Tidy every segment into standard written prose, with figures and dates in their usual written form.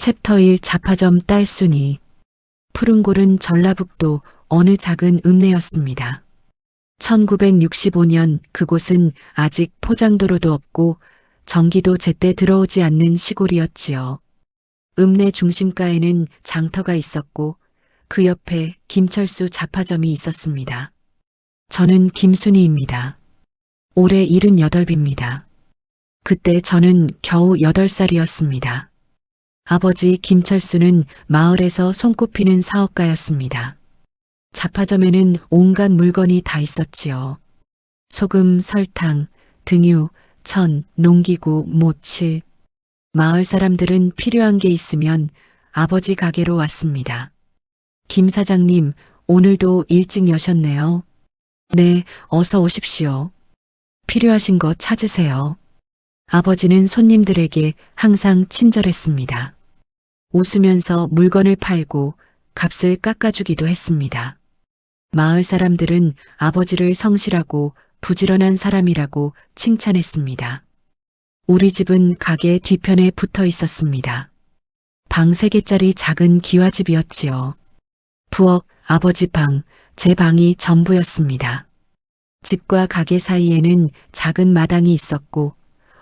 챕터 1 자파점 딸순이. 푸른골은 전라북도 어느 작은 읍내였습니다. 1965년 그곳은 아직 포장도로도 없고 전기도 제때 들어오지 않는 시골이었지요. 읍내 중심가에는 장터가 있었고 그 옆에 김철수 자파점이 있었습니다. 저는 김순희입니다. 올해 78입니다. 그때 저는 겨우 8살이었습니다. 아버지 김철수는 마을에서 손꼽히는 사업가였습니다. 자파점에는 온갖 물건이 다 있었지요. 소금, 설탕, 등유, 천, 농기구, 모칠. 마을 사람들은 필요한 게 있으면 아버지 가게로 왔습니다. 김 사장님, 오늘도 일찍 여셨네요. 네, 어서 오십시오. 필요하신 거 찾으세요. 아버지는 손님들에게 항상 친절했습니다. 웃으면서 물건을 팔고 값을 깎아주기도 했습니다. 마을 사람들은 아버지를 성실하고 부지런한 사람이라고 칭찬했습니다. 우리 집은 가게 뒤편에 붙어 있었습니다. 방 3개짜리 작은 기와집이었지요. 부엌, 아버지 방, 제 방이 전부였습니다. 집과 가게 사이에는 작은 마당이 있었고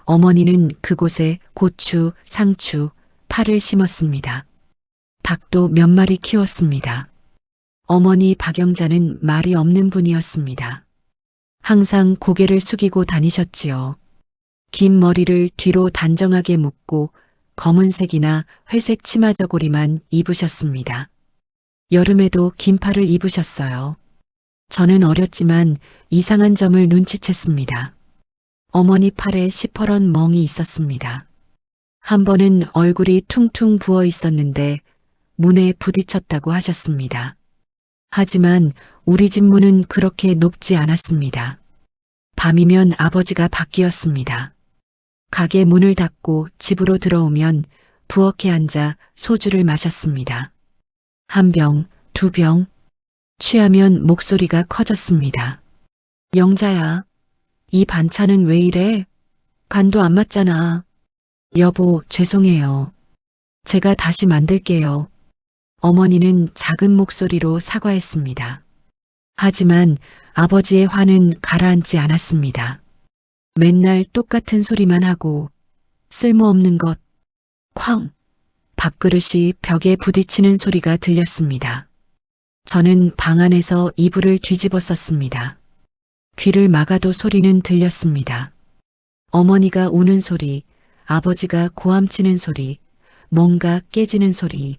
어머니는 그곳에 고추, 상추, 파를 심었습니다. 닭도 몇 마리 키웠습니다. 어머니 박영자는 말이 없는 분이었습니다. 항상 고개를 숙이고 다니셨지요. 긴 머리를 뒤로 단정하게 묶고 검은색이나 회색 치마 저고리만 입으셨습니다. 여름에도 긴팔을 입으셨어요. 저는 어렸지만 이상한 점을 눈치챘습니다. 어머니 팔에 시퍼런 멍이 있었습니다. 한 번은 얼굴이 퉁퉁 부어 있었는데 문에 부딪혔다고 하셨습니다. 하지만 우리 집 문은 그렇게 높지 않았습니다. 밤이면 아버지가 밖이었습니다. 가게 문을 닫고 집으로 들어오면 부엌에 앉아 소주를 마셨습니다. 1병, 2병, 취하면 목소리가 커졌습니다. 영자야, 이 반찬은 왜 이래? 간도 안 맞잖아. 여보, 죄송해요. 제가 다시 만들게요. 어머니는 작은 목소리로 사과했습니다. 하지만 아버지의 화는 가라앉지 않았습니다. 맨날 똑같은 소리만 하고 쓸모없는 것, 쾅! 밥그릇이 벽에 부딪히는 소리가 들렸습니다. 저는 방 안에서 이불을 뒤집어 썼습니다. 귀를 막아도 소리는 들렸습니다. 어머니가 우는 소리, 아버지가 고함치는 소리, 뭔가 깨지는 소리.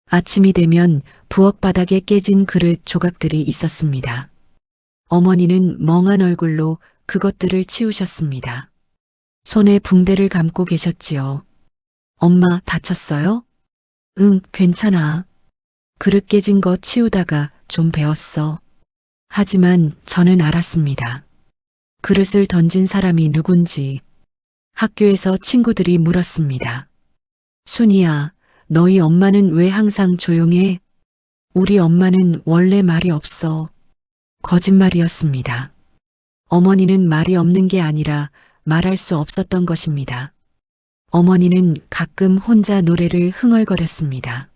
아침이 되면 부엌 바닥에 깨진 그릇 조각들이 있었습니다. 어머니는 멍한 얼굴로 그것들을 치우셨습니다. 손에 붕대를 감고 계셨지요. 엄마 다쳤어요? 응, 괜찮아. 그릇 깨진 거 치우다가 좀 베었어. 하지만 저는 알았습니다. 그릇을 던진 사람이 누군지. 학교에서 친구들이 물었습니다. 순이야, 너희 엄마는 왜 항상 조용해? 우리 엄마는 원래 말이 없어. 거짓말이었습니다. 어머니는 말이 없는 게 아니라 말할 수 없었던 것입니다. 어머니는 가끔 혼자 노래를 흥얼거렸습니다.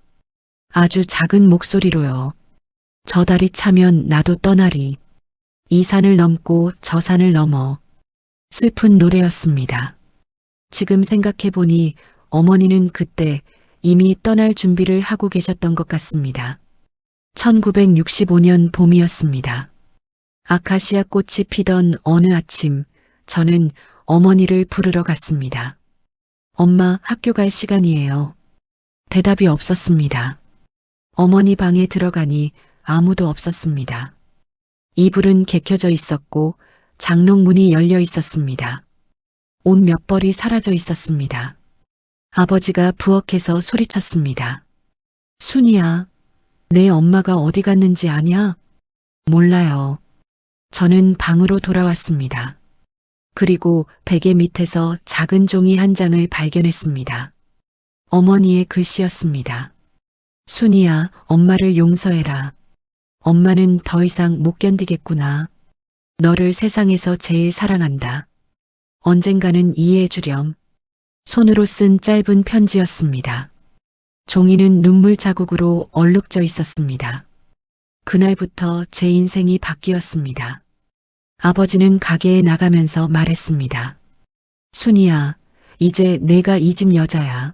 아주 작은 목소리로요. 저 다리 차면 나도 떠나리. 이 산을 넘고 저 산을 넘어. 슬픈 노래였습니다. 지금 생각해보니 어머니는 그때 이미 떠날 준비를 하고 계셨던 것 같습니다. 1965년 봄이었습니다. 아카시아 꽃이 피던 어느 아침, 저는 어머니를 부르러 갔습니다. 엄마, 학교 갈 시간이에요. 대답이 없었습니다. 어머니 방에 들어가니 아무도 없었습니다. 이불은 개켜져 있었고 장롱문이 열려 있었습니다. 옷 몇 벌이 사라져 있었습니다. 아버지가 부엌에서 소리쳤습니다. 순이야, 내 엄마가 어디 갔는지 아냐? 몰라요. 저는 방으로 돌아왔습니다. 그리고 베개 밑에서 작은 종이 한 장을 발견했습니다. 어머니의 글씨였습니다. 순이야, 엄마를 용서해라. 엄마는 더 이상 못 견디겠구나. 너를 세상에서 제일 사랑한다. 언젠가는 이해해 주렴. 손으로 쓴 짧은 편지였습니다. 종이는 눈물 자국으로 얼룩져 있었습니다. 그날부터 제 인생이 바뀌었습니다. 아버지는 가게에 나가면서 말했습니다. 순이야, 이제 내가 이 집 여자야.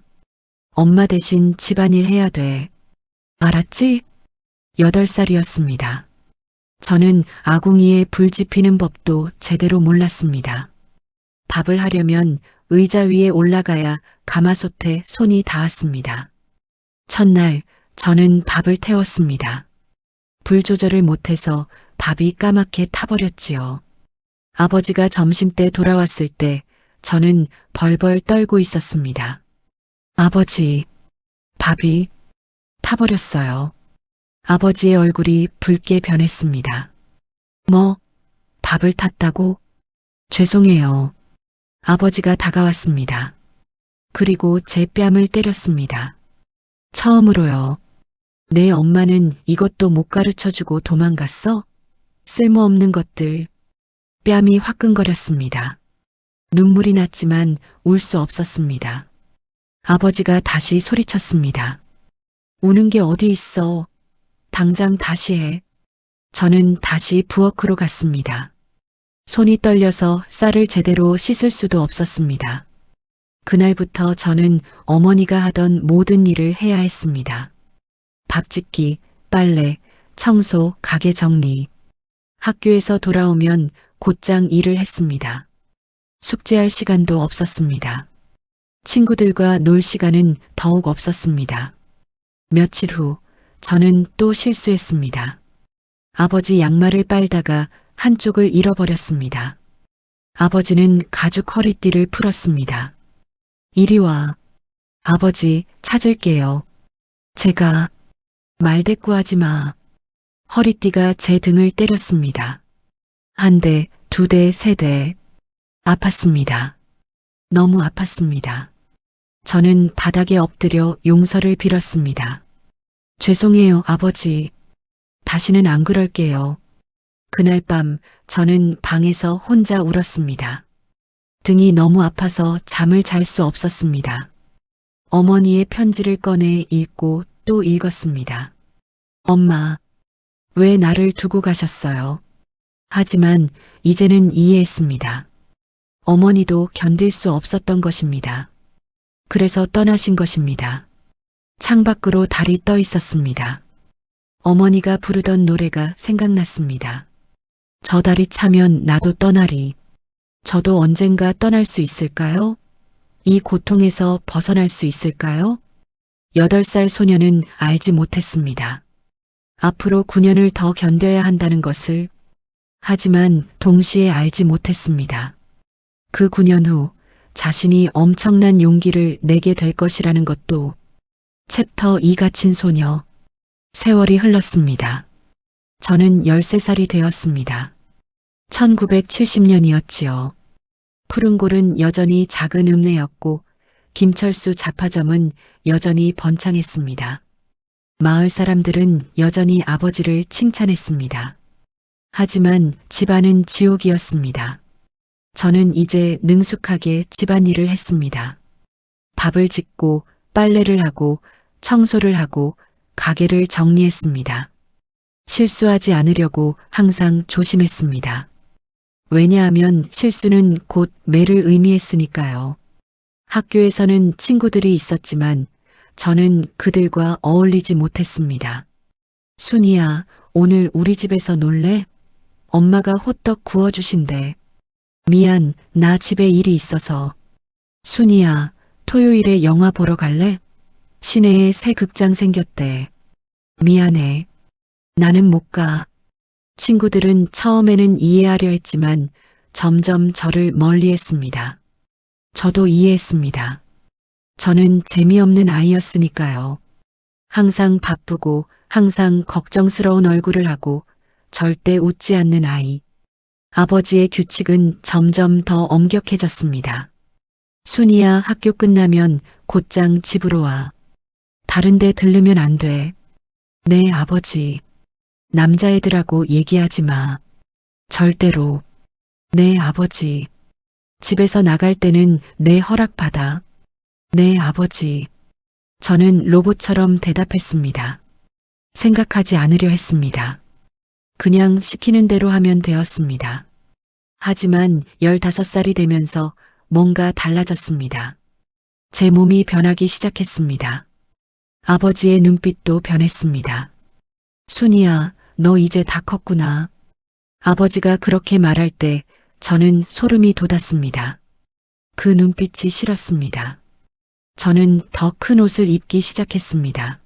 엄마 대신 집안일 해야 돼. 알았지? 8살이었습니다. 저는 아궁이에 불 지피는 법도 제대로 몰랐습니다. 밥을 하려면 의자 위에 올라가야 가마솥에 손이 닿았습니다. 첫날 저는 밥을 태웠습니다. 불 조절을 못해서 밥이 까맣게 타버렸지요. 아버지가 점심때 돌아왔을 때 저는 벌벌 떨고 있었습니다. 아버지, 밥이 타버렸어요. 아버지의 얼굴이 붉게 변했습니다. 뭐, 밥을 탔다고? 죄송해요. 아버지가 다가왔습니다. 그리고 제 뺨을 때렸습니다. 처음으로요. 내 엄마는 이것도 못 가르쳐주고 도망갔어? 쓸모없는 것들. 뺨이 화끈거렸습니다. 눈물이 났지만 울 수 없었습니다. 아버지가 다시 소리쳤습니다. 우는 게 어디 있어. 당장 다시 해. 저는 다시 부엌으로 갔습니다. 손이 떨려서 쌀을 제대로 씻을 수도 없었습니다. 그날부터 저는 어머니가 하던 모든 일을 해야 했습니다. 밥 짓기, 빨래, 청소, 가게 정리. 학교에서 돌아오면 곧장 일을 했습니다. 숙제할 시간도 없었습니다. 친구들과 놀 시간은 더욱 없었습니다. 며칠 후 저는 또 실수했습니다. 아버지 양말을 빨다가 한쪽을 잃어버렸습니다. 아버지는 가죽 허리띠를 풀었습니다. 이리 와. 아버지, 찾을게요. 제가 말대꾸하지 마. 허리띠가 제 등을 때렸습니다. 한 대, 두 대, 세 대. 아팠습니다. 너무 아팠습니다. 저는 바닥에 엎드려 용서를 빌었습니다. 죄송해요, 아버지. 다시는 안 그럴게요. 그날 밤 저는 방에서 혼자 울었습니다. 등이 너무 아파서 잠을 잘 수 없었습니다. 어머니의 편지를 꺼내 읽고 또 읽었습니다. 엄마, 왜 나를 두고 가셨어요? 하지만 이제는 이해했습니다. 어머니도 견딜 수 없었던 것입니다. 그래서 떠나신 것입니다. 창밖으로 달이 떠 있었습니다. 어머니가 부르던 노래가 생각났습니다. 저 달이 차면 나도 떠나리. 저도 언젠가 떠날 수 있을까요? 이 고통에서 벗어날 수 있을까요? 8살 소녀는 알지 못했습니다. 앞으로 9년을 더 견뎌야 한다는 것을. 하지만 동시에 알지 못했습니다. 그 9년 후 자신이 엄청난 용기를 내게 될 것이라는 것도. 챕터 2 갇힌 소녀. 세월이 흘렀습니다. 저는 13살이 되었습니다. 1970년이었지요. 푸른골은 여전히 작은 읍내였고 김철수 잡화점은 여전히 번창했습니다. 마을 사람들은 여전히 아버지를 칭찬했습니다. 하지만 집안은 지옥이었습니다. 저는 이제 능숙하게 집안일을 했습니다. 밥을 짓고 빨래를 하고 청소를 하고 가게를 정리했습니다. 실수하지 않으려고 항상 조심했습니다. 왜냐하면 실수는 곧 매를 의미했으니까요. 학교에서는 친구들이 있었지만 저는 그들과 어울리지 못했습니다. 순이야, 오늘 우리 집에서 놀래? 엄마가 호떡 구워주신대. 미안, 나 집에 일이 있어서. 순이야, 토요일에 영화 보러 갈래? 시내에 새 극장 생겼대. 미안해. 나는 못 가. 친구들은 처음에는 이해하려 했지만 점점 저를 멀리했습니다. 저도 이해했습니다. 저는 재미없는 아이였으니까요. 항상 바쁘고 항상 걱정스러운 얼굴을 하고 절대 웃지 않는 아이. 아버지의 규칙은 점점 더 엄격해졌습니다. 순이야, 학교 끝나면 곧장 집으로 와. 다른 데 들르면 안 돼. 네, 아버지. 남자애들하고 얘기하지 마. 절대로. 네, 아버지. 집에서 나갈 때는 내 허락 받아. 네, 아버지. 저는 로봇처럼 대답했습니다. 생각하지 않으려 했습니다. 그냥 시키는 대로 하면 되었습니다. 하지만 15살이 되면서 뭔가 달라졌습니다. 제 몸이 변하기 시작했습니다. 아버지의 눈빛도 변했습니다. 순이야, 너 이제 다 컸구나. 아버지가 그렇게 말할 때 저는 소름이 돋았습니다. 그 눈빛이 싫었습니다. 저는 더 큰 옷을 입기 시작했습니다.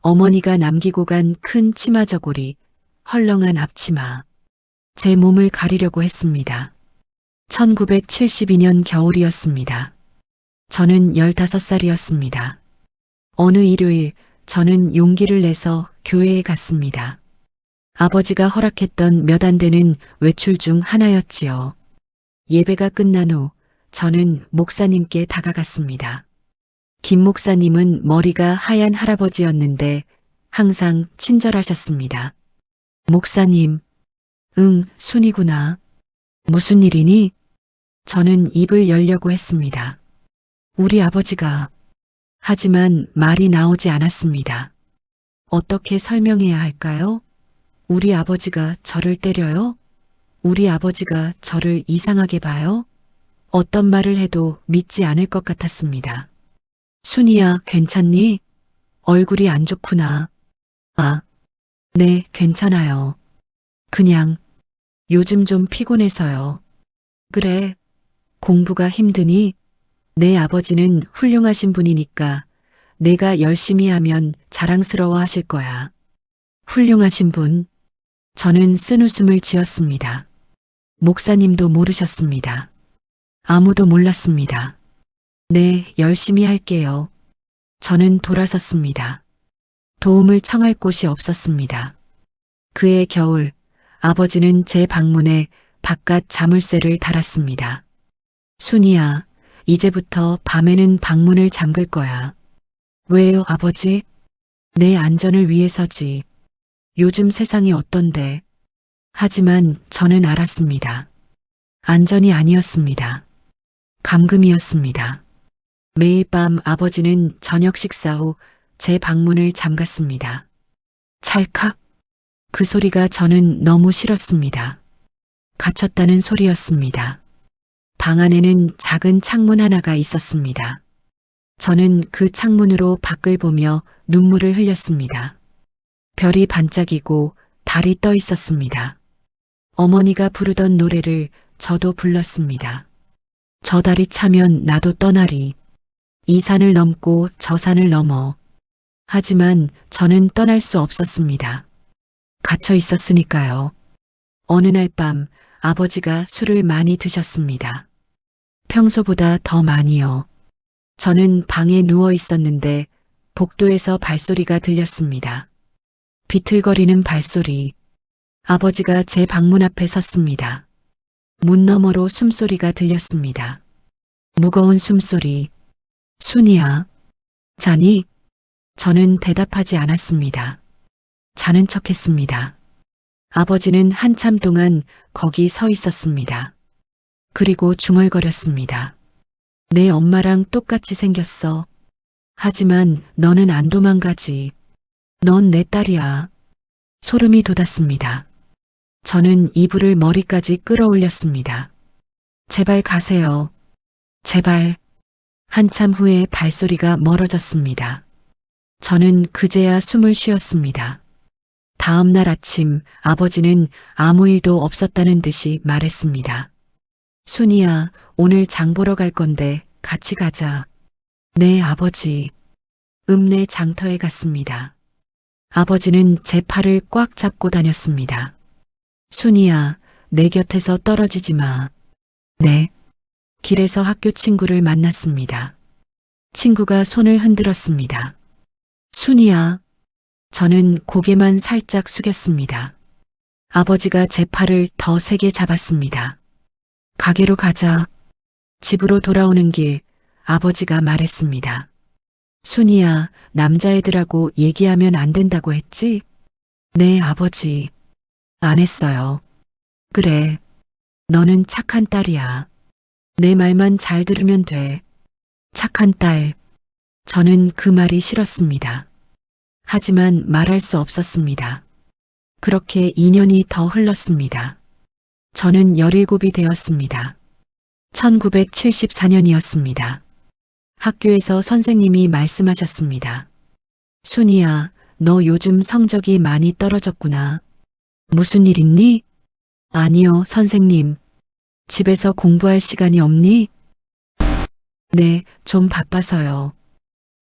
어머니가 남기고 간 큰 치마 저고리, 헐렁한 앞치마. 제 몸을 가리려고 했습니다. 1972년 겨울이었습니다. 저는 15살이었습니다. 어느 일요일 저는 용기를 내서 교회에 갔습니다. 아버지가 허락했던 몇 안 되는 외출 중 하나였지요. 예배가 끝난 후 저는 목사님께 다가갔습니다. 김 목사님은 머리가 하얀 할아버지였는데 항상 친절하셨습니다. 목사님, 응, 순이구나. 무슨 일이니? 저는 입을 열려고 했습니다. 우리 아버지가. 하지만 말이 나오지 않았습니다. 어떻게 설명해야 할까요? 우리 아버지가 저를 때려요? 우리 아버지가 저를 이상하게 봐요? 어떤 말을 해도 믿지 않을 것 같았습니다. 순이야, 괜찮니? 얼굴이 안 좋구나. 아, 네, 괜찮아요. 그냥 요즘 좀 피곤해서요. 그래, 공부가 힘드니? 내 아버지는 훌륭하신 분이니까 내가 열심히 하면 자랑스러워 하실 거야. 훌륭하신 분. 저는 쓴웃음을 지었습니다. 목사님도 모르셨습니다. 아무도 몰랐습니다. 네, 열심히 할게요. 저는 돌아섰습니다. 도움을 청할 곳이 없었습니다. 그해 겨울, 아버지는 제 방문에 바깥 자물쇠를 달았습니다. 순이야, 이제부터 밤에는 방문을 잠글 거야. 왜요, 아버지? 내 안전을 위해서지. 요즘 세상이 어떤데. 하지만 저는 알았습니다. 안전이 아니었습니다. 감금이었습니다. 매일 밤 아버지는 저녁 식사 후 제 방문을 잠갔습니다. 찰칵. 그 소리가 저는 너무 싫었습니다. 갇혔다는 소리였습니다. 방 안에는 작은 창문 하나가 있었습니다. 저는 그 창문으로 밖을 보며 눈물을 흘렸습니다. 별이 반짝이고 달이 떠 있었습니다. 어머니가 부르던 노래를 저도 불렀습니다. 저 달이 차면 나도 떠나리. 이 산을 넘고 저 산을 넘어. 하지만 저는 떠날 수 없었습니다. 갇혀 있었으니까요. 어느 날 밤 아버지가 술을 많이 드셨습니다. 평소보다 더 많이요. 저는 방에 누워 있었는데 복도에서 발소리가 들렸습니다. 비틀거리는 발소리. 아버지가 제 방문 앞에 섰습니다. 문 너머로 숨소리가 들렸습니다. 무거운 숨소리. 순이야. 자니? 저는 대답하지 않았습니다. 자는 척했습니다. 아버지는 한참 동안 거기 서 있었습니다. 그리고 중얼거렸습니다. 내 엄마랑 똑같이 생겼어. 하지만 너는 안 도망가지. 넌 내 딸이야. 소름이 돋았습니다. 저는 이불을 머리까지 끌어올렸습니다. 제발 가세요. 제발. 한참 후에 발소리가 멀어졌습니다. 저는 그제야 숨을 쉬었습니다. 다음 날 아침 아버지는 아무 일도 없었다는 듯이 말했습니다. 순이야, 오늘 장 보러 갈 건데 같이 가자. 네, 아버지. 읍내 장터에 갔습니다. 아버지는 제 팔을 꽉 잡고 다녔습니다. 순이야, 내 곁에서 떨어지지 마. 네. 길에서 학교 친구를 만났습니다. 친구가 손을 흔들었습니다. 순이야. 저는 고개만 살짝 숙였습니다. 아버지가 제 팔을 더 세게 잡았습니다. 가게로 가자. 집으로 돌아오는 길 아버지가 말했습니다. 순이야, 남자애들하고 얘기하면 안 된다고 했지? 네, 아버지. 안 했어요. 그래. 너는 착한 딸이야. 내 말만 잘 들으면 돼. 착한 딸. 저는 그 말이 싫었습니다. 하지만 말할 수 없었습니다. 그렇게 2년이 더 흘렀습니다. 저는 17이 되었습니다. 1974년이었습니다. 학교에서 선생님이 말씀하셨습니다. 순이야, 너 요즘 성적이 많이 떨어졌구나. 무슨 일 있니? 아니요, 선생님. 집에서 공부할 시간이 없니? 네, 좀 바빠서요.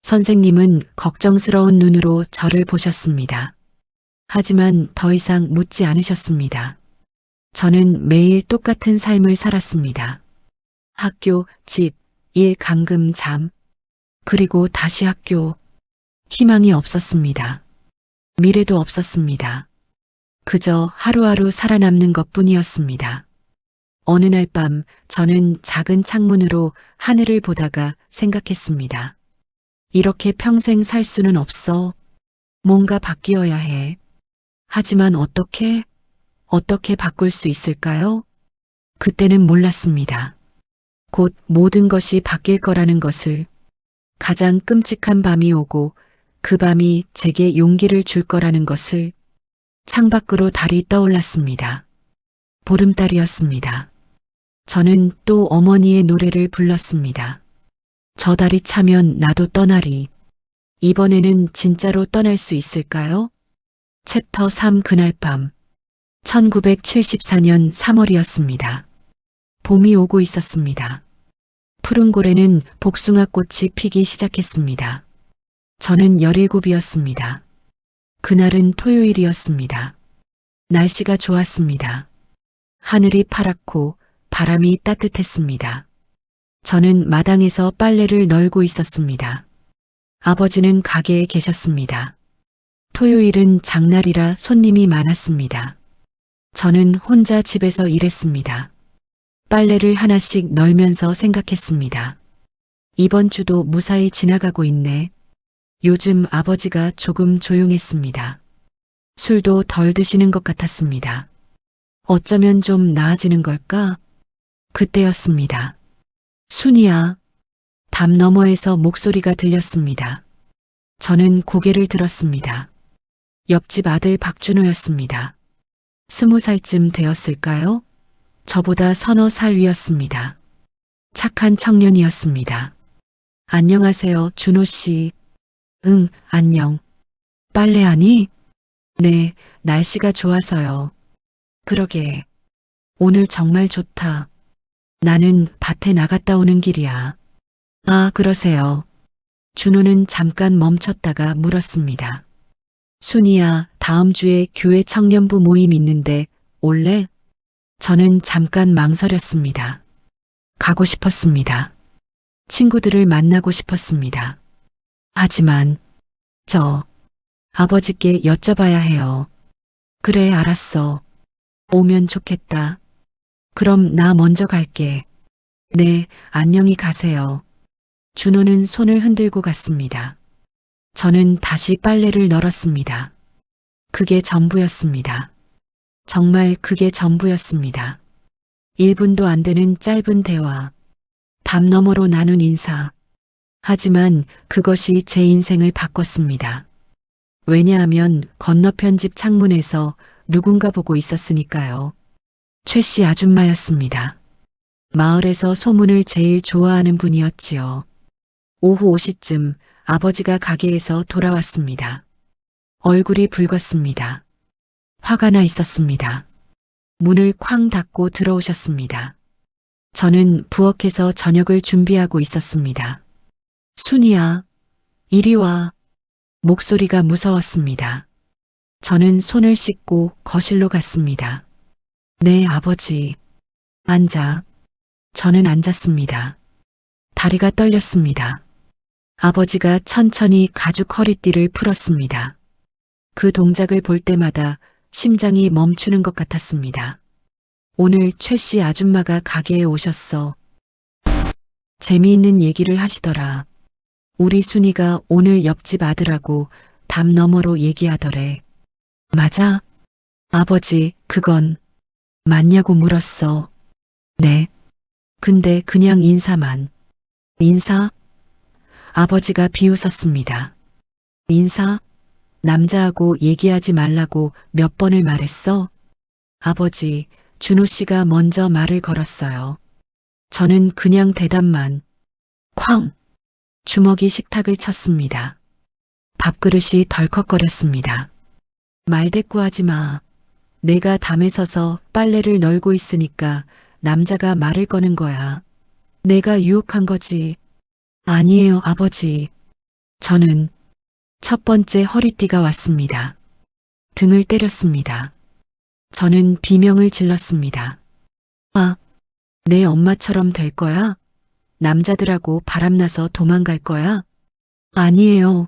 선생님은 걱정스러운 눈으로 저를 보셨습니다. 하지만 더 이상 묻지 않으셨습니다. 저는 매일 똑같은 삶을 살았습니다. 학교, 집, 일, 감금, 잠. 그리고 다시 학교. 희망이 없었습니다. 미래도 없었습니다. 그저 하루하루 살아남는 것뿐이었습니다. 어느 날 밤 저는 작은 창문으로 하늘을 보다가 생각했습니다. 이렇게 평생 살 수는 없어. 뭔가 바뀌어야 해. 하지만 어떻게 바꿀 수 있을까요? 그때는 몰랐습니다. 곧 모든 것이 바뀔 거라는 것을. 가장 끔찍한 밤이 오고 그 밤이 제게 용기를 줄 거라는 것을. 창밖으로 달이 떠올랐습니다. 보름달이었습니다. 저는 또 어머니의 노래를 불렀습니다. 저 달이 차면 나도 떠나리. 이번에는 진짜로 떠날 수 있을까요? 챕터 3 그날 밤 1974년 3월이었습니다. 봄이 오고 있었습니다. 푸른 고래는 복숭아꽃이 피기 시작했습니다. 저는 17이었습니다. 그날은 토요일이었습니다. 날씨가 좋았습니다. 하늘이 파랗고 바람이 따뜻했습니다. 저는 마당에서 빨래를 널고 있었습니다. 아버지는 가게에 계셨습니다. 토요일은 장날이라 손님이 많았습니다. 저는 혼자 집에서 일했습니다. 빨래를 하나씩 널면서 생각했습니다. 이번 주도 무사히 지나가고 있네. 요즘 아버지가 조금 조용했습니다. 술도 덜 드시는 것 같았습니다. 어쩌면 좀 나아지는 걸까? 그때였습니다. 순이야. 담 너머에서 목소리가 들렸습니다. 저는 고개를 들었습니다. 옆집 아들 박준호였습니다. 20살쯤 되었을까요? 저보다 서너 살 위였습니다. 착한 청년이었습니다. 안녕하세요, 준호 씨. 응, 안녕. 빨래하니? 네, 날씨가 좋아서요. 그러게. 오늘 정말 좋다. 나는 밭에 나갔다 오는 길이야. 아, 그러세요. 준호는 잠깐 멈췄다가 물었습니다. 순이야, 다음 주에 교회 청년부 모임 있는데 올래? 저는 잠깐 망설였습니다. 가고 싶었습니다. 친구들을 만나고 싶었습니다. 하지만 아버지께 여쭤봐야 해요. 그래, 알았어. 오면 좋겠다. 그럼 나 먼저 갈게. 네, 안녕히 가세요. 준호는 손을 흔들고 갔습니다. 저는 다시 빨래를 널었습니다. 그게 전부였습니다. 정말 그게 전부였습니다. 1분도 안 되는 짧은 대화. 담 너머로 나눈 인사. 하지만 그것이 제 인생을 바꿨습니다. 왜냐하면 건너편 집 창문에서 누군가 보고 있었으니까요. 최 씨 아줌마였습니다. 마을에서 소문을 제일 좋아하는 분이었지요. 오후 5시쯤 아버지가 가게에서 돌아왔습니다. 얼굴이 붉었습니다. 화가 나 있었습니다. 문을 쾅 닫고 들어오셨습니다. 저는 부엌에서 저녁을 준비하고 있었습니다. 순이야, 이리 와. 목소리가 무서웠습니다. 저는 손을 씻고 거실로 갔습니다. 네, 아버지. 앉아. 저는 앉았습니다. 다리가 떨렸습니다. 아버지가 천천히 가죽 허리띠를 풀었습니다. 그 동작을 볼 때마다 심장이 멈추는 것 같았습니다. 오늘 최 씨 아줌마가 가게에 오셨어. 재미있는 얘기를 하시더라. 우리 순이가 오늘 옆집 아들하고 담 너머로 얘기하더래. 맞아? 아버지, 그건 맞냐고 물었어. 네. 근데 그냥 인사만. 인사? 아버지가 비웃었습니다. 인사? 남자하고 얘기하지 말라고 몇 번을 말했어? 아버지, 준호 씨가 먼저 말을 걸었어요. 저는 그냥 대답만. 쾅! 주먹이 식탁을 쳤습니다. 밥그릇이 덜컥거렸습니다. 말대꾸하지 마. 내가 담에 서서 빨래를 널고 있으니까 남자가 말을 거는 거야. 내가 유혹한 거지. 아니에요, 아버지. 저는 첫 번째 허리띠가 왔습니다. 등을 때렸습니다. 저는 비명을 질렀습니다. 아, 내 엄마처럼 될 거야? 남자들하고 바람나서 도망갈 거야? 아니에요.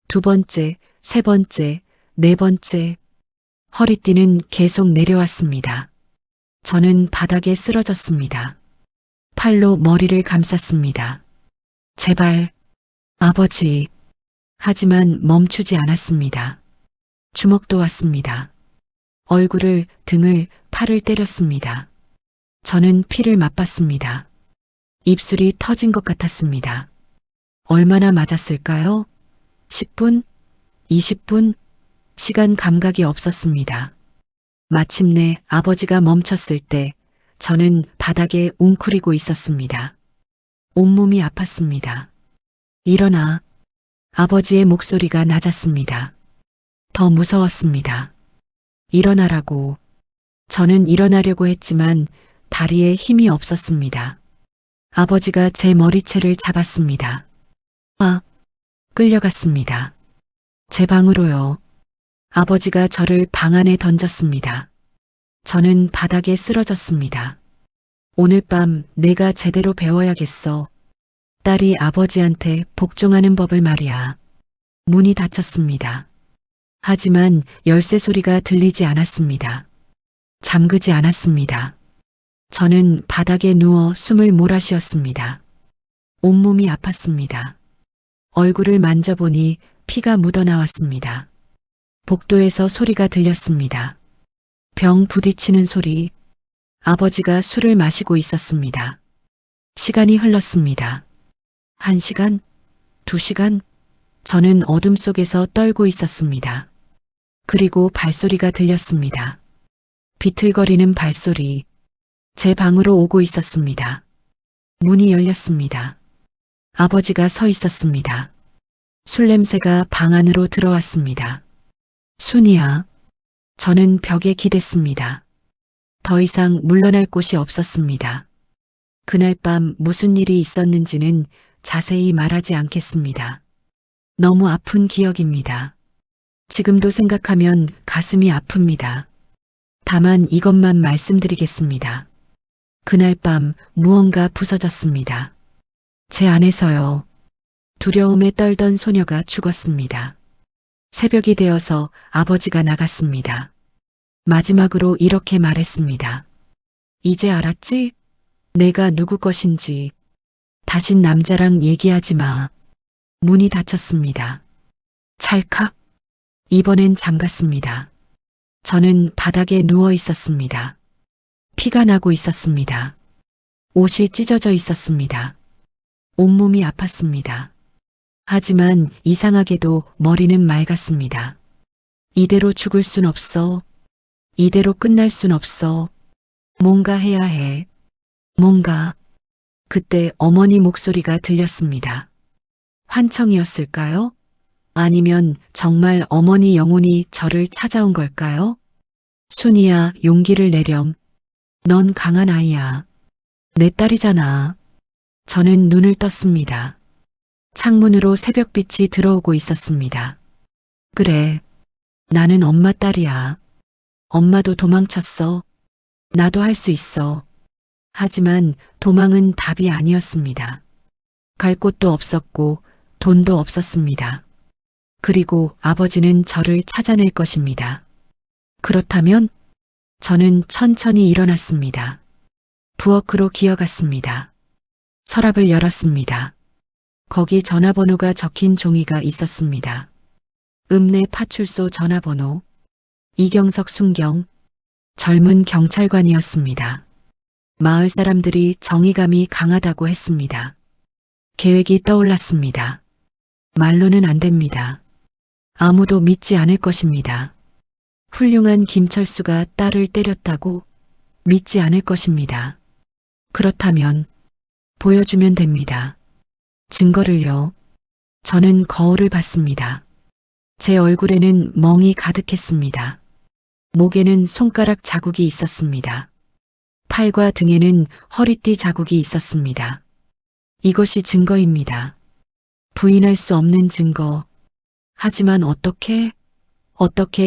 두 번째, 세 번째, 네 번째. 허리띠는 계속 내려왔습니다. 저는 바닥에 쓰러졌습니다. 팔로 머리를 감쌌습니다. 제발, 아버지. 하지만 멈추지 않았습니다. 주먹도 왔습니다. 얼굴을, 등을, 팔을 때렸습니다. 저는 피를 맛봤습니다. 입술이 터진 것 같았습니다. 얼마나 맞았을까요? 10분? 20분? 시간 감각이 없었습니다. 마침내 아버지가 멈췄을 때 저는 바닥에 웅크리고 있었습니다. 온몸이 아팠습니다. 일어나. 아버지의 목소리가 낮았습니다. 더 무서웠습니다. 일어나라고. 저는 일어나려고 했지만 다리에 힘이 없었습니다. 아버지가 제 머리채를 잡았습니다. 아, 끌려갔습니다. 제 방으로요. 아버지가 저를 방 안에 던졌습니다. 저는 바닥에 쓰러졌습니다. 오늘 밤 내가 제대로 배워야겠어. 딸이 아버지한테 복종하는 법을 말이야. 문이 닫혔습니다. 하지만 열쇠 소리가 들리지 않았습니다. 잠그지 않았습니다. 저는 바닥에 누워 숨을 몰아쉬었습니다. 온몸이 아팠습니다. 얼굴을 만져보니 피가 묻어나왔습니다. 복도에서 소리가 들렸습니다. 병 부딪히는 소리. 아버지가 술을 마시고 있었습니다. 시간이 흘렀습니다. 1시간, 2시간, 저는 어둠 속에서 떨고 있었습니다. 그리고 발소리가 들렸습니다. 비틀거리는 발소리. 제 방으로 오고 있었습니다. 문이 열렸습니다. 아버지가 서 있었습니다. 술 냄새가 방 안으로 들어왔습니다. 순이야. 저는 벽에 기댔습니다. 더 이상 물러날 곳이 없었습니다. 그날 밤 무슨 일이 있었는지는 자세히 말하지 않겠습니다. 너무 아픈 기억입니다. 지금도 생각하면 가슴이 아픕니다. 다만 이것만 말씀드리겠습니다. 그날 밤 무언가 부서졌습니다. 제 안에서요. 두려움에 떨던 소녀가 죽었습니다. 새벽이 되어서 아버지가 나갔습니다. 마지막으로 이렇게 말했습니다. 이제 알았지? 내가 누구 것인지. 다신 남자랑 얘기하지 마. 문이 닫혔습니다. 찰칵. 이번엔 잠갔습니다. 저는 바닥에 누워 있었습니다. 피가 나고 있었습니다. 옷이 찢어져 있었습니다. 온몸이 아팠습니다. 하지만 이상하게도 머리는 맑았습니다. 이대로 죽을 순 없어. 이대로 끝날 순 없어. 뭔가 해야 해. 뭔가. 그때 어머니 목소리가 들렸습니다. 환청이었을까요? 아니면 정말 어머니 영혼이 저를 찾아온 걸까요? 순이야, 용기를 내렴. 넌 강한 아이야. 내 딸이잖아. 저는 눈을 떴습니다. 창문으로 새벽빛이 들어오고 있었습니다. 그래, 나는 엄마 딸이야. 엄마도 도망쳤어. 나도 할 수 있어. 하지만 도망은 답이 아니었습니다. 갈 곳도 없었고 돈도 없었습니다. 그리고 아버지는 저를 찾아낼 것입니다. 그렇다면 저는 천천히 일어났습니다. 부엌으로 기어갔습니다. 서랍을 열었습니다. 거기 전화번호가 적힌 종이가 있었습니다. 읍내 파출소 전화번호. 이경석 순경. 젊은 경찰관이었습니다. 마을 사람들이 정의감이 강하다고 했습니다. 계획이 떠올랐습니다. 말로는 안 됩니다. 아무도 믿지 않을 것입니다. 훌륭한 김철수가 딸을 때렸다고 믿지 않을 것입니다. 그렇다면 보여주면 됩니다. 증거를요. 저는 거울을 봤습니다. 제 얼굴에는 멍이 가득했습니다. 목에는 손가락 자국이 있었습니다. 팔과 등에는 허리띠 자국이 있었습니다. 이것이 증거입니다. 부인할 수 없는 증거. 하지만 어떻게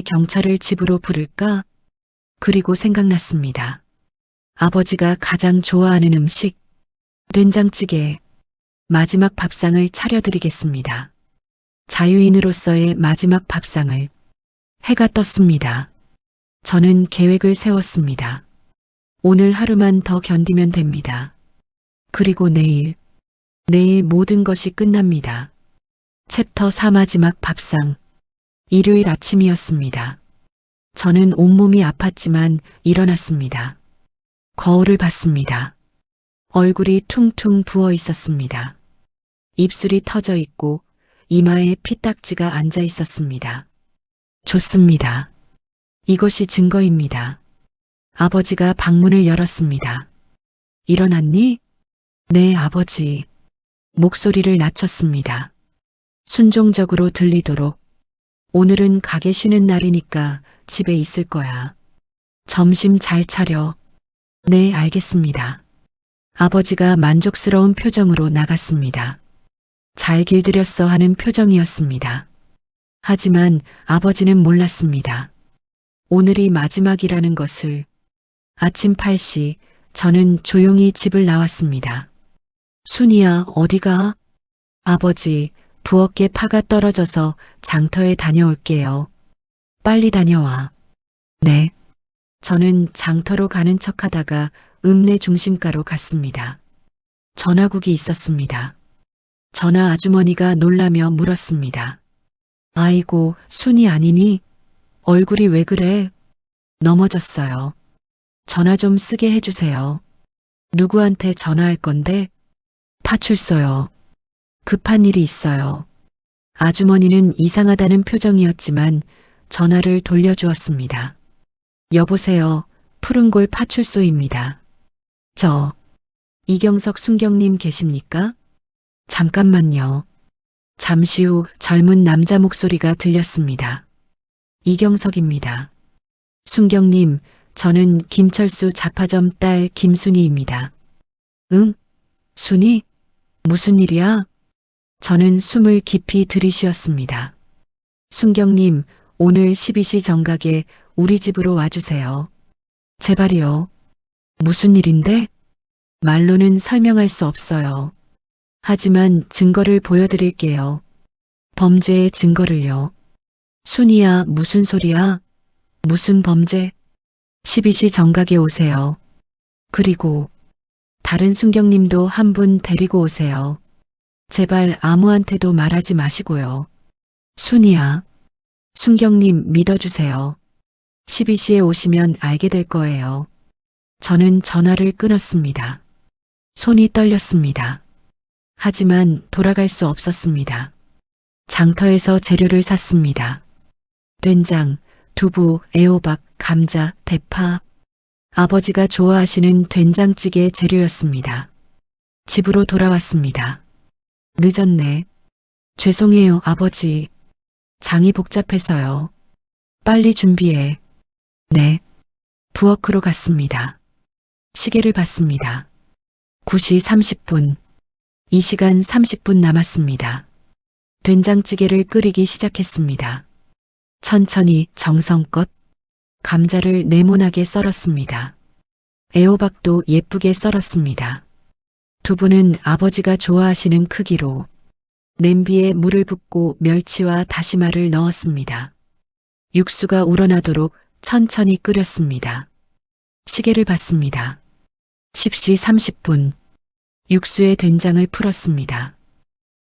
경찰을 집으로 부를까? 그리고 생각났습니다. 아버지가 가장 좋아하는 음식, 된장찌개, 마지막 밥상을 차려드리겠습니다. 자유인으로서의 마지막 밥상을. 해가 떴습니다. 저는 계획을 세웠습니다. 오늘 하루만 더 견디면 됩니다. 그리고 내일 모든 것이 끝납니다. 챕터 4 마지막 밥상. 일요일 아침이었습니다. 저는 온몸이 아팠지만 일어났습니다. 거울을 봤습니다. 얼굴이 퉁퉁 부어 있었습니다. 입술이 터져 있고 이마에 피딱지가 앉아 있었습니다. 좋습니다. 이것이 증거입니다. 아버지가 방문을 열었습니다. 일어났니? 네, 아버지. 목소리를 낮췄습니다. 순종적으로 들리도록. 오늘은 가게 쉬는 날이니까 집에 있을 거야. 점심 잘 차려. 네, 알겠습니다. 아버지가 만족스러운 표정으로 나갔습니다. 잘 길들였어 하는 표정이었습니다. 하지만 아버지는 몰랐습니다. 오늘이 마지막이라는 것을. 아침 8시 저는 조용히 집을 나왔습니다. 순이야, 어디가? 아버지, 부엌에 파가 떨어져서 장터에 다녀올게요. 빨리 다녀와. 네. 저는 장터로 가는 척하다가 읍내 중심가로 갔습니다. 전화국이 있었습니다. 전화 아주머니가 놀라며 물었습니다. 아이고, 순이 아니니? 얼굴이 왜 그래? 넘어졌어요. 전화 좀 쓰게 해주세요. 누구한테 전화할 건데? 파출소요. 급한 일이 있어요. 아주머니는 이상하다는 표정이었지만 전화를 돌려주었습니다. 여보세요. 푸른골 파출소입니다. 이경석 순경님 계십니까? 잠깐만요. 잠시 후 젊은 남자 목소리가 들렸습니다. 이경석입니다. 순경님, 저는 김철수 잡화점 딸 김순희입니다. 응? 순희? 무슨 일이야? 저는 숨을 깊이 들이쉬었습니다. 순경님, 오늘 12시 정각에 우리 집으로 와주세요. 제발이요. 무슨 일인데? 말로는 설명할 수 없어요. 하지만 증거를 보여드릴게요. 범죄의 증거를요. 순이야, 무슨 소리야? 무슨 범죄? 12시 정각에 오세요. 그리고 다른 순경님도 한 분 데리고 오세요. 제발 아무한테도 말하지 마시고요. 순이야. 순경님 믿어주세요. 12시에 오시면 알게 될 거예요. 저는 전화를 끊었습니다. 손이 떨렸습니다. 하지만 돌아갈 수 없었습니다. 장터에서 재료를 샀습니다. 된장, 두부, 애호박, 감자, 대파. 아버지가 좋아하시는 된장찌개 재료였습니다. 집으로 돌아왔습니다. 늦었네. 죄송해요, 아버지. 장이 복잡해서요. 빨리 준비해. 네. 부엌으로 갔습니다. 시계를 봤습니다. 9시 30분. 이 시간 30분 남았습니다. 된장찌개를 끓이기 시작했습니다. 천천히 정성껏 감자를 네모나게 썰었습니다. 애호박도 예쁘게 썰었습니다. 두부는 아버지가 좋아하시는 크기로 냄비에 물을 붓고 멸치와 다시마를 넣었습니다. 육수가 우러나도록 천천히 끓였습니다. 시계를 봤습니다. 10시 30분. 육수에 된장을 풀었습니다.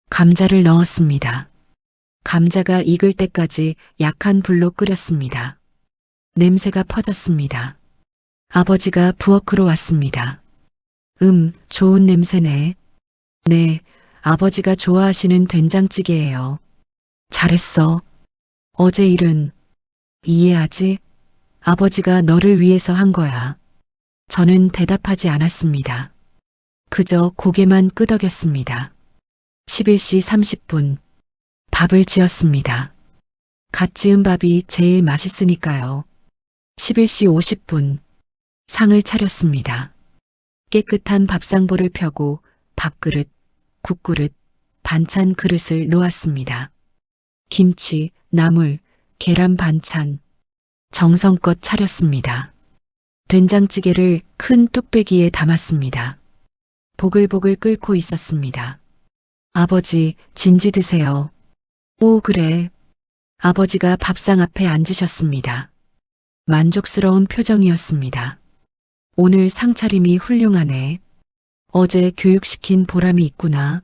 감자를 넣었습니다. 감자가 익을 때까지 약한 불로 끓였습니다. 냄새가 퍼졌습니다. 아버지가 부엌으로 왔습니다. 좋은 냄새네. 네, 아버지가 좋아하시는 된장찌개예요. 잘했어. 어제 일은 이해하지? 아버지가 너를 위해서 한 거야. 저는 대답하지 않았습니다. 그저 고개만 끄덕였습니다. 11시 30분. 밥을 지었습니다. 갓 지은 밥이 제일 맛있으니까요. 11시 50분. 상을 차렸습니다. 깨끗한 밥상보를 펴고 밥그릇, 국그릇, 반찬 그릇을 놓았습니다. 김치, 나물, 계란 반찬, 정성껏 차렸습니다. 된장찌개를 큰 뚝배기에 담았습니다. 보글보글 끓고 있었습니다. 아버지, 진지 드세요. 오, 그래. 아버지가 밥상 앞에 앉으셨습니다. 만족스러운 표정이었습니다. 오늘 상차림이 훌륭하네. 어제 교육시킨 보람이 있구나.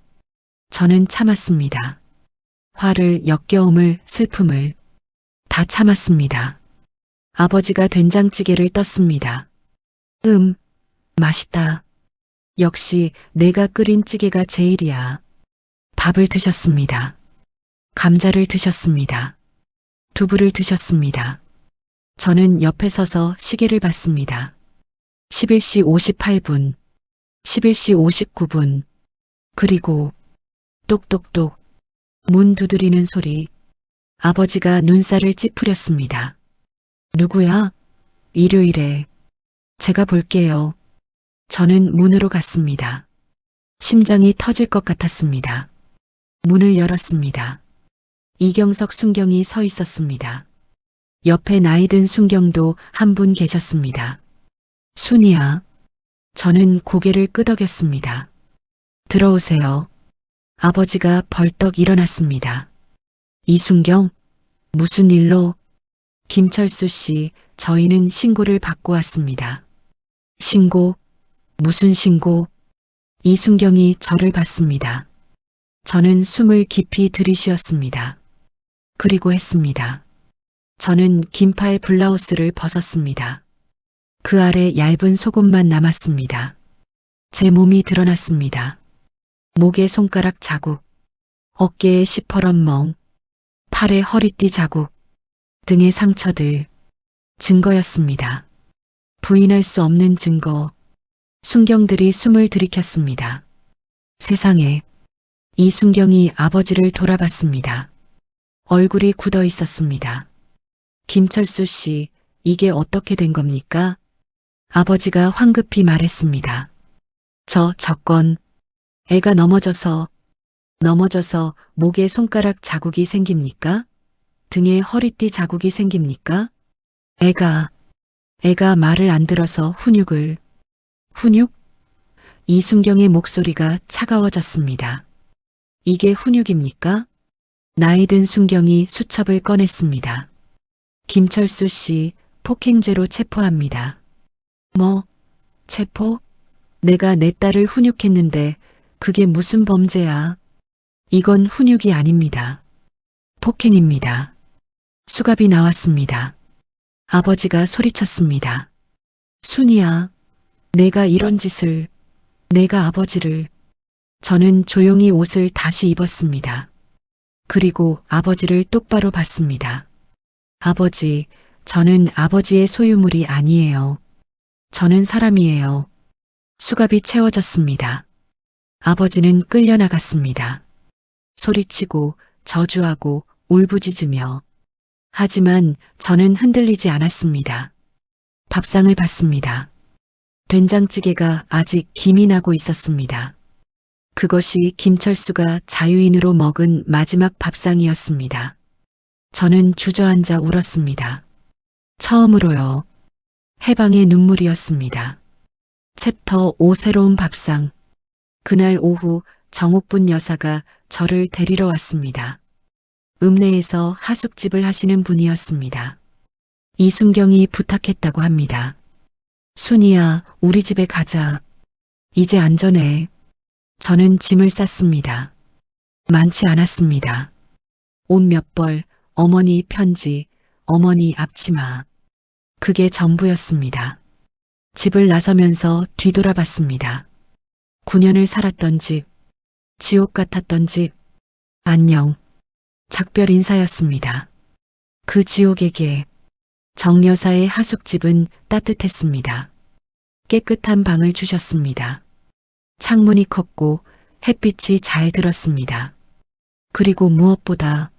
저는 참았습니다. 화를, 역겨움을, 슬픔을 다 참았습니다. 아버지가 된장찌개를 떴습니다. 맛있다. 역시 내가 끓인 찌개가 제일이야. 밥을 드셨습니다. 감자를 드셨습니다. 두부를 드셨습니다. 저는 옆에 서서 시계를 봤습니다. 11시 58분, 11시 59분, 그리고 똑똑똑 문 두드리는 소리. 아버지가 눈살을 찌푸렸습니다. 누구야? 일요일에. 제가 볼게요. 저는 문으로 갔습니다. 심장이 터질 것 같았습니다. 문을 열었습니다. 이경석 순경이 서 있었습니다. 옆에 나이든 순경도 한 분 계셨습니다. 순이야. 저는 고개를 끄덕였습니다. 들어오세요. 아버지가 벌떡 일어났습니다. 이순경? 무슨 일로? 김철수 씨, 저희는 신고를 받고 왔습니다. 신고? 무슨 신고? 이순경이 저를 봤습니다. 저는 숨을 깊이 들이쉬었습니다. 그리고 했습니다. 저는 긴팔 블라우스를 벗었습니다. 그 아래 얇은 속옷만 남았습니다. 제 몸이 드러났습니다. 목에 손가락 자국, 어깨에 시퍼런 멍, 팔에 허리띠 자국, 등의 상처들, 증거였습니다. 부인할 수 없는 증거. 순경들이 숨을 들이켰습니다. 세상에. 이순경이 아버지를 돌아봤습니다. 얼굴이 굳어 있었습니다. 김철수 씨, 이게 어떻게 된 겁니까? 아버지가 황급히 말했습니다. 저건 애가 넘어져서 목에 손가락 자국이 생깁니까? 등에 허리띠 자국이 생깁니까? 애가 말을 안 들어서 훈육? 이순경의 목소리가 차가워졌습니다. 이게 훈육입니까? 나이든 순경이 수첩을 꺼냈습니다. 김철수 씨, 폭행죄로 체포합니다. 뭐? 체포? 내가 내 딸을 훈육했는데 그게 무슨 범죄야? 이건 훈육이 아닙니다. 폭행입니다. 수갑이 나왔습니다. 아버지가 소리쳤습니다. 순이야, 내가 이런 짓을, 내가 아버지를. 저는 조용히 옷을 다시 입었습니다. 그리고 아버지를 똑바로 봤습니다. 아버지, 저는 아버지의 소유물이 아니에요. 저는 사람이에요. 수갑이 채워졌습니다. 아버지는 끌려나갔습니다. 소리치고 저주하고 울부짖으며. 하지만 저는 흔들리지 않았습니다. 밥상을 봤습니다. 된장찌개가 아직 김이 나고 있었습니다. 그것이 김철수가 자유인으로 먹은 마지막 밥상이었습니다. 저는 주저앉아 울었습니다. 처음으로요. 해방의 눈물이었습니다. 챕터 5 새로운 밥상. 그날 오후 정옥분 여사가 저를 데리러 왔습니다. 읍내에서 하숙집을 하시는 분이었습니다. 이순경이 부탁했다고 합니다. 순이야, 우리 집에 가자. 이제 안전해. 저는 짐을 쌌습니다. 많지 않았습니다. 옷 몇 벌, 어머니 편지, 어머니 앞치마. 그게 전부였습니다. 집을 나서면서 뒤돌아봤습니다. 9년을 살았던 집, 지옥 같았던 집, 안녕. 작별 인사였습니다. 그 지옥에게 정 여사의 하숙집은 따뜻했습니다. 깨끗한 방을 주셨습니다. 창문이 컸고 햇빛이 잘 들었습니다. 그리고 무엇보다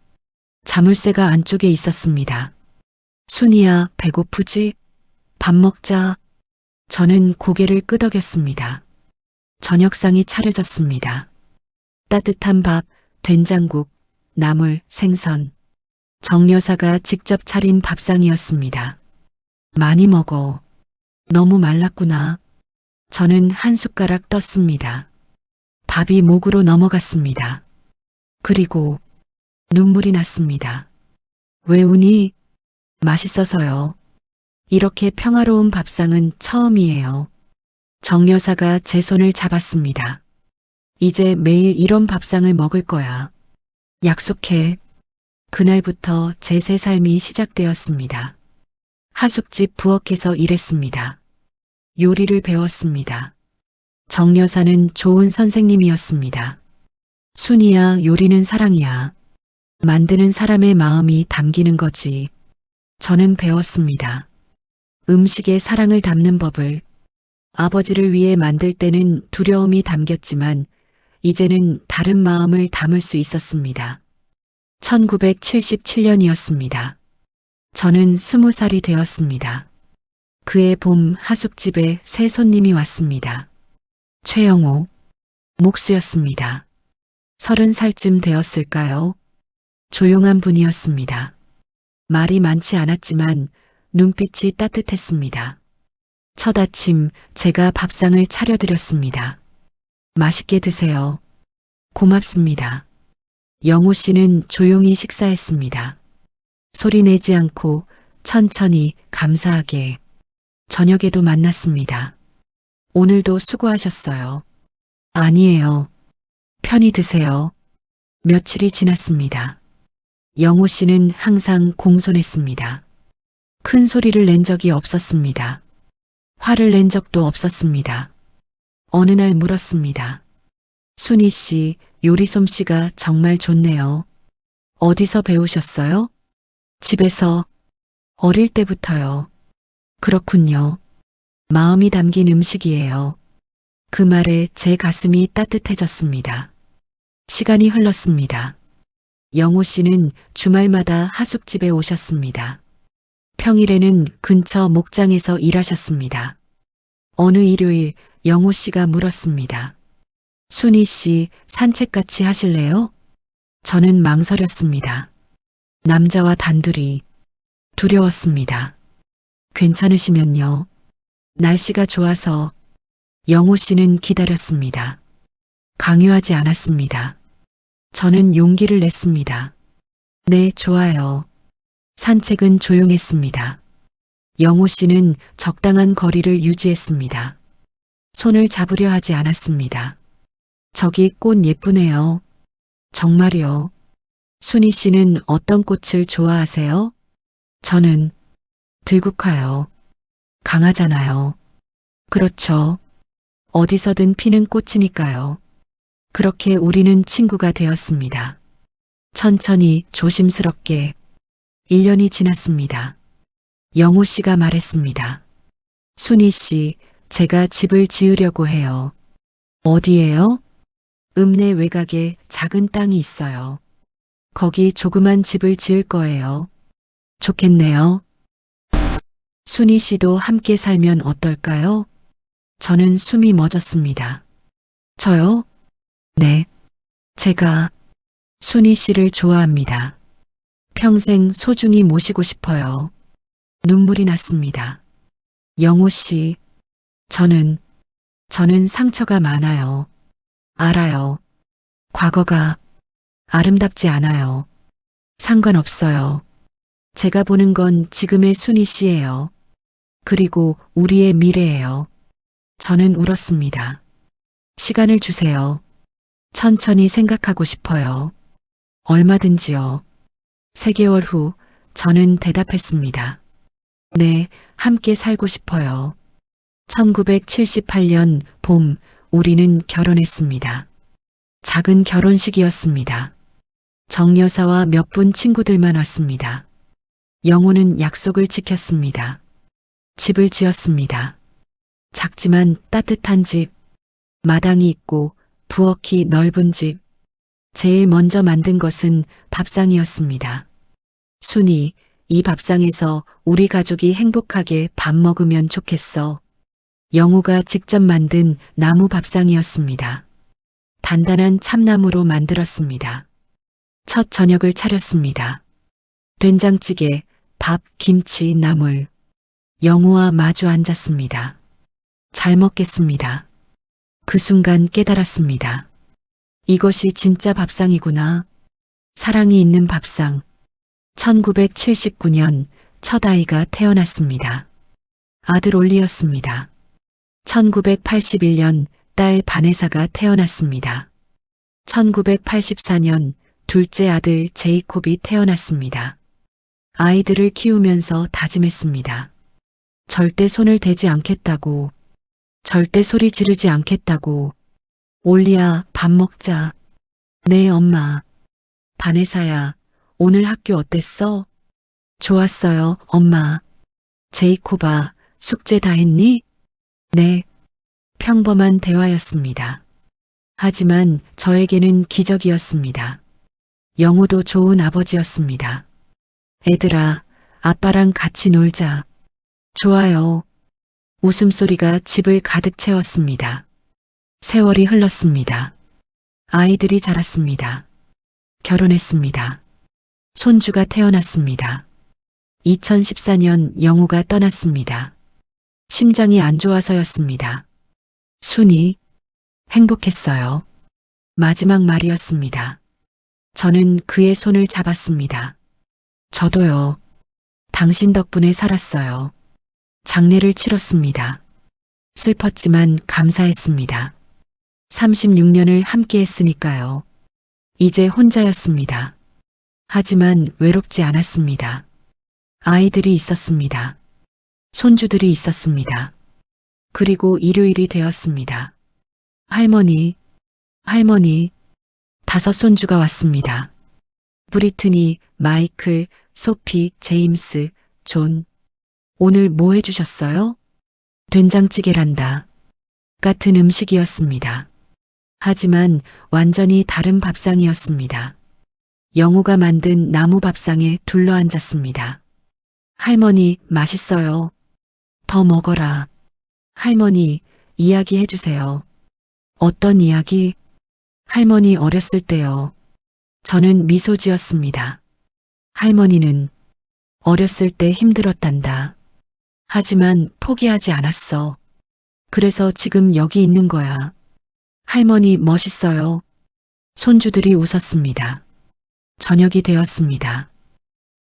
자물쇠가 안쪽에 있었습니다. 순이야, 배고프지? 밥 먹자. 저는 고개를 끄덕였습니다. 저녁상이 차려졌습니다. 따뜻한 밥, 된장국, 나물, 생선. 정 여사가 직접 차린 밥상이었습니다. 많이 먹어. 너무 말랐구나. 저는 한 숟가락 떴습니다. 밥이 목으로 넘어갔습니다. 그리고 눈물이 났습니다. 왜 우니? 맛있어서요. 이렇게 평화로운 밥상은 처음이에요. 정 여사가 제 손을 잡았습니다. 이제 매일 이런 밥상을 먹을 거야. 약속해. 그날부터 제 새 삶이 시작되었습니다. 하숙집 부엌에서 일했습니다. 요리를 배웠습니다. 정 여사는 좋은 선생님이었습니다. 순이야, 요리는 사랑이야. 만드는 사람의 마음이 담기는 거지. 저는 배웠습니다. 음식에 사랑을 담는 법을. 아버지를 위해 만들 때는 두려움이 담겼지만 이제는 다른 마음을 담을 수 있었습니다. 1977년이었습니다. 저는 20살이 되었습니다. 그해 봄 하숙집에 새 손님이 왔습니다. 최영호, 목수였습니다. 30살쯤 되었을까요? 조용한 분이었습니다. 말이 많지 않았지만 눈빛이 따뜻했습니다. 첫 아침 제가 밥상을 차려드렸습니다. 맛있게 드세요. 고맙습니다. 영호 씨는 조용히 식사했습니다. 소리 내지 않고 천천히 감사하게. 저녁에도 만났습니다. 오늘도 수고하셨어요. 아니에요. 편히 드세요. 며칠이 지났습니다. 영호 씨는 항상 공손했습니다. 큰 소리를 낸 적이 없었습니다. 화를 낸 적도 없었습니다. 어느 날 물었습니다. 순이 씨, 요리 솜씨가 정말 좋네요. 어디서 배우셨어요? 집에서. 어릴 때부터요. 그렇군요. 마음이 담긴 음식이에요. 그 말에 제 가슴이 따뜻해졌습니다. 시간이 흘렀습니다. 영호 씨는 주말마다 하숙집에 오셨습니다. 평일에는 근처 목장에서 일하셨습니다. 어느 일요일 영호 씨가 물었습니다. 순이 씨, 산책 같이 하실래요? 저는 망설였습니다. 남자와 단둘이. 두려웠습니다. 괜찮으시면요. 날씨가 좋아서. 영호 씨는 기다렸습니다. 강요하지 않았습니다. 저는 용기를 냈습니다. 네, 좋아요. 산책은 조용했습니다. 영호 씨는 적당한 거리를 유지했습니다. 손을 잡으려 하지 않았습니다. 저기 꽃 예쁘네요. 정말요. 순이 씨는 어떤 꽃을 좋아하세요? 저는 들국화요. 강하잖아요. 그렇죠. 어디서든 피는 꽃이니까요. 그렇게 우리는 친구가 되었습니다. 천천히 조심스럽게. 1년이 지났습니다. 영호 씨가 말했습니다. 순이 씨, 제가 집을 지으려고 해요. 어디에요? 읍내 외곽에 작은 땅이 있어요. 거기 조그만 집을 지을 거예요. 좋겠네요. 순이 씨도 함께 살면 어떨까요? 저는 숨이 멎었습니다. 저요? 네. 제가 순이 씨를 좋아합니다. 평생 소중히 모시고 싶어요. 눈물이 났습니다. 영호 씨, 저는 상처가 많아요. 알아요. 과거가 아름답지 않아요. 상관없어요. 제가 보는 건 지금의 순이 씨예요. 그리고 우리의 미래예요. 저는 울었습니다. 시간을 주세요. 천천히 생각하고 싶어요. 얼마든지요. 3개월 후 저는 대답했습니다. 네, 함께 살고 싶어요. 1978년 봄 우리는 결혼했습니다. 작은 결혼식이었습니다. 정여사와 몇 분 친구들만 왔습니다. 영호는 약속을 지켰습니다. 집을 지었습니다. 작지만 따뜻한 집, 마당이 있고 부엌이 넓은 집. 제일 먼저 만든 것은 밥상이었습니다. 순이, 이 밥상에서 우리 가족이 행복하게 밥 먹으면 좋겠어. 영호가 직접 만든 나무 밥상이었습니다. 단단한 참나무로 만들었습니다. 첫 저녁을 차렸습니다. 된장찌개, 밥, 김치, 나물. 영호와 마주 앉았습니다. 잘 먹겠습니다. 그 순간 깨달았습니다. 이것이 진짜 밥상이구나. 사랑이 있는 밥상. 1979년 첫 아이가 태어났습니다. 아들 올리였습니다. 1981년 딸 바네사가 태어났습니다. 1984년 둘째 아들 제이콥이 태어났습니다. 아이들을 키우면서 다짐했습니다. 절대 손을 대지 않겠다고. 절대 소리 지르지 않겠다고. 올리야, 밥 먹자. 네, 엄마. 바네사야, 오늘 학교 어땠어? 좋았어요, 엄마. 제이콥아, 숙제 다 했니? 네. 평범한 대화였습니다. 하지만 저에게는 기적이었습니다. 영호도 좋은 아버지였습니다. 애들아, 아빠랑 같이 놀자. 좋아요. 웃음소리가 집을 가득 채웠습니다. 세월이 흘렀습니다. 아이들이 자랐습니다. 결혼했습니다. 손주가 태어났습니다. 2014년 영호가 떠났습니다. 심장이 안 좋아서였습니다. 순이, 행복했어요. 마지막 말이었습니다. 저는 그의 손을 잡았습니다. 저도요. 당신 덕분에 살았어요. 장례를 치렀습니다. 슬펐지만 감사했습니다. 36년을 함께 했으니까요. 이제 혼자였습니다. 하지만 외롭지 않았습니다. 아이들이 있었습니다. 손주들이 있었습니다. 그리고 일요일이 되었습니다. 할머니, 할머니, 5 손주가 왔습니다. 브리트니, 마이클, 소피, 제임스, 존. 오늘 뭐 해주셨어요? 된장찌개란다. 같은 음식이었습니다. 하지만 완전히 다른 밥상이었습니다. 영호가 만든 나무 밥상에 둘러앉았습니다. 할머니, 맛있어요. 더 먹어라. 할머니, 이야기해 주세요. 어떤 이야기? 할머니 어렸을 때요. 저는 미소 지었습니다. 할머니는 어렸을 때 힘들었단다. 하지만 포기하지 않았어. 그래서 지금 여기 있는 거야. 할머니 멋있어요. 손주들이 웃었습니다. 저녁이 되었습니다.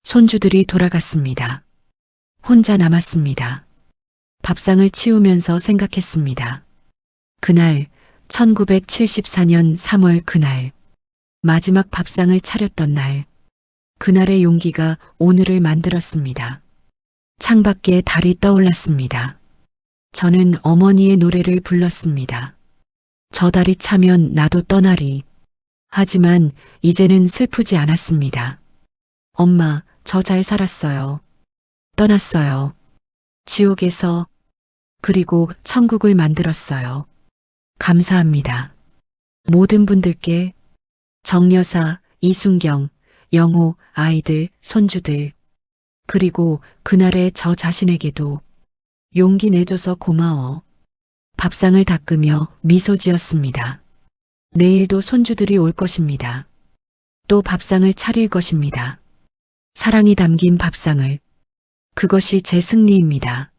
손주들이 돌아갔습니다. 혼자 남았습니다. 밥상을 치우면서 생각했습니다. 그날 1974년 3월 그날 마지막 밥상을 차렸던 날 그날의 용기가 오늘을 만들었습니다. 창밖에 달이 떠올랐습니다. 저는 어머니의 노래를 불렀습니다. 저 달이 차면 나도 떠나리. 하지만 이제는 슬프지 않았습니다. 엄마, 저 잘 살았어요. 떠났어요. 지옥에서 그리고 천국을 만들었어요. 감사합니다. 모든 분들께 정여사, 이순경, 영호, 아이들, 손주들 그리고 그날의 저 자신에게도 용기 내줘서 고마워. 밥상을 닦으며 미소 지었습니다. 내일도 손주들이 올 것입니다. 또 밥상을 차릴 것입니다. 사랑이 담긴 밥상을. 그것이 제 승리입니다.